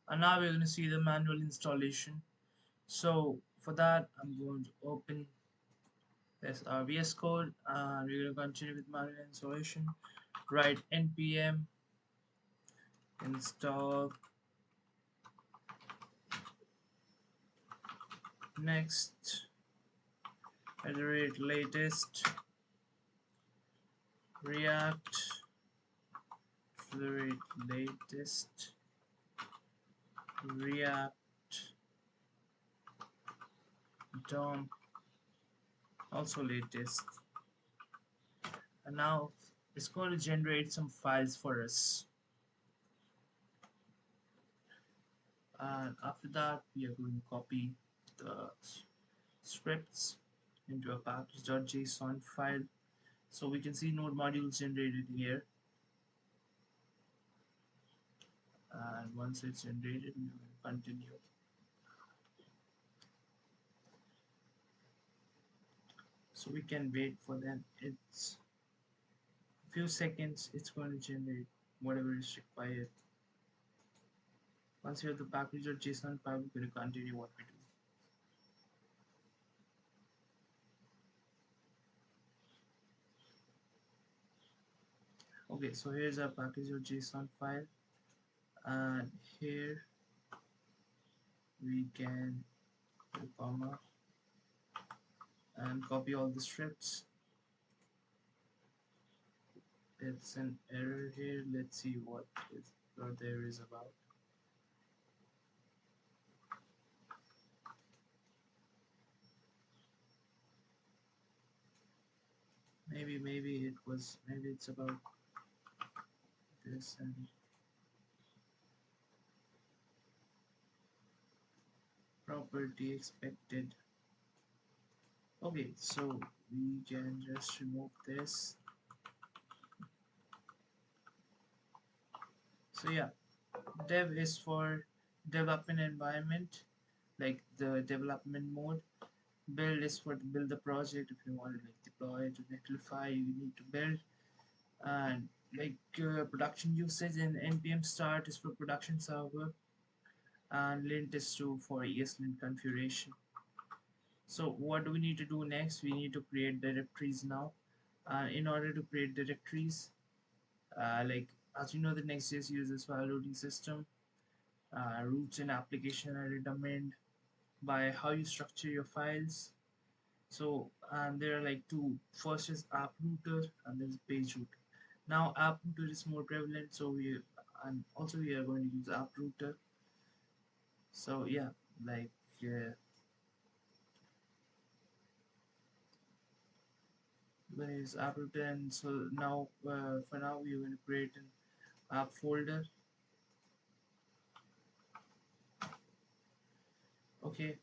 And now we're going to see the manual installation. So for that, I'm going to open this VS Code and we're going to continue with manual installation. Write npm install next latest react latest react dom also latest. And now it's going to generate some files for us, and after that we are going to copy the scripts into a package.json file. So we can see node modules generated here, and once it's generated we will continue. So we can wait for them. It's a few seconds, it's going to generate whatever is required. Once you have the package.json file, we're going to continue what we do. Okay, so here's our package.json file, and here we can do comma and copy all the scripts. It's an error here. Let's see what the error is about. Maybe it's about this and property expected. Okay, so we can just remove this. So yeah, dev is for development environment, like the development mode. Build is for to build the project. If you want to like deploy to Netlify, you need to build. And like production usage in npm start is for production server, and lint is to for ESLint configuration. So what do we need to do next? We need to create directories now. In order to create directories, like as you know, the Next.js uses file routing system. Roots in application are determined by how you structure your files. So and there are like two. First is app router and there's page router. Now app router is more prevalent, so we are going to use app router. So yeah, like when is app router, and so now for now we're going to create an app folder. Okay,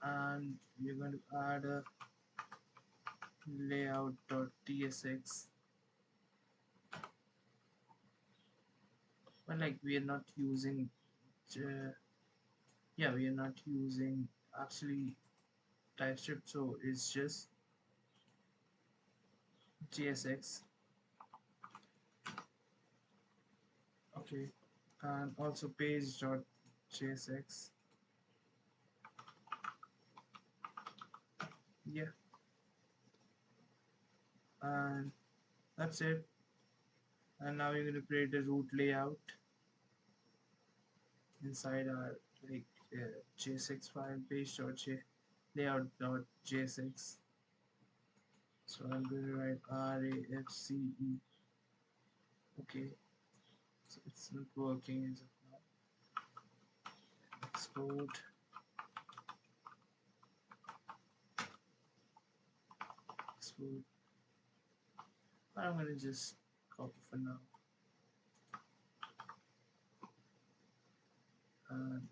and we're going to add a layout.tsx. But like we are not using uh, yeah, we are not using actually TypeScript, so it's just JSX. Okay, and also page.jsx. Yeah, and that's it. And now we're going to create a root layout inside our like JSX file, page.j layout.jsx. So I'm going to write RAFCE. Okay, so it's not working as of now. Export. Export. I'm going to just copy for now. And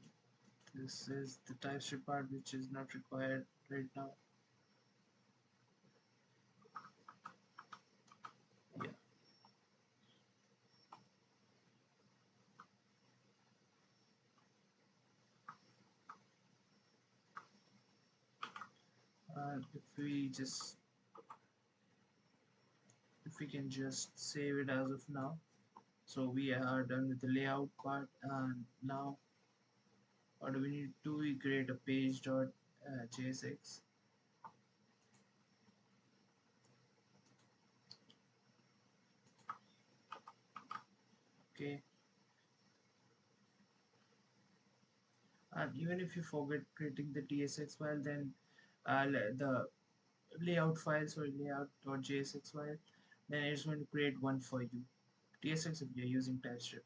this is the TypeScript part, which is not required right now. Yeah. And if we can just save it as of now. So we are done with the layout part, and now or do we need to we create a page dot JSX? Okay, and even if you forget creating the tsx file, then the layout files or layout.jsx file, then it's going to create one for you. TSX if you're using TypeScript.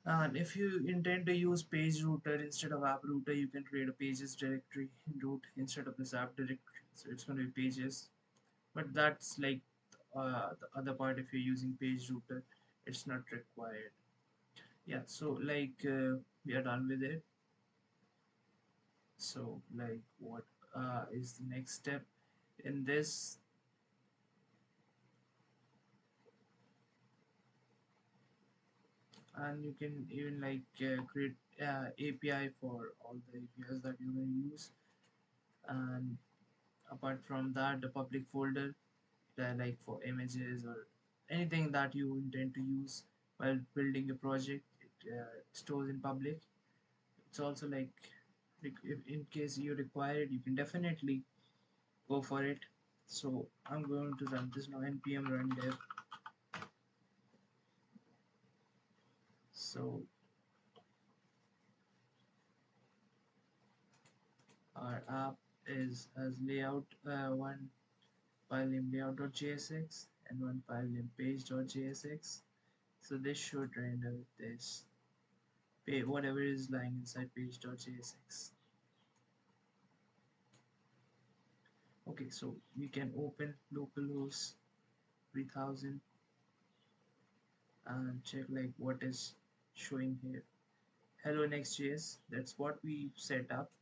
And if you intend to use page router instead of app router, you can create a pages directory in root instead of this app directory. So it's going to be pages. But that's like the other part. If you're using page router, it's not required. Yeah. So we are done with it. So like what is the next step in this? And you can even create API for all the APIs that you will use. And apart from that, the public folder, like for images or anything that you intend to use while building a project, it stores in public. It's also if in case you require it, you can definitely go for it. So I'm going to run this now, npm run dev. So our app is as layout one file name layout.jsx and one file name page.jsx. So this should render this whatever is lying inside page.jsx. Okay, so we can open localhost 3000 and check like what is showing here. Hello Next.js. That's what we set up.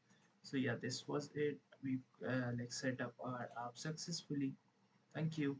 So yeah, this was it. We set up our app successfully. Thank you.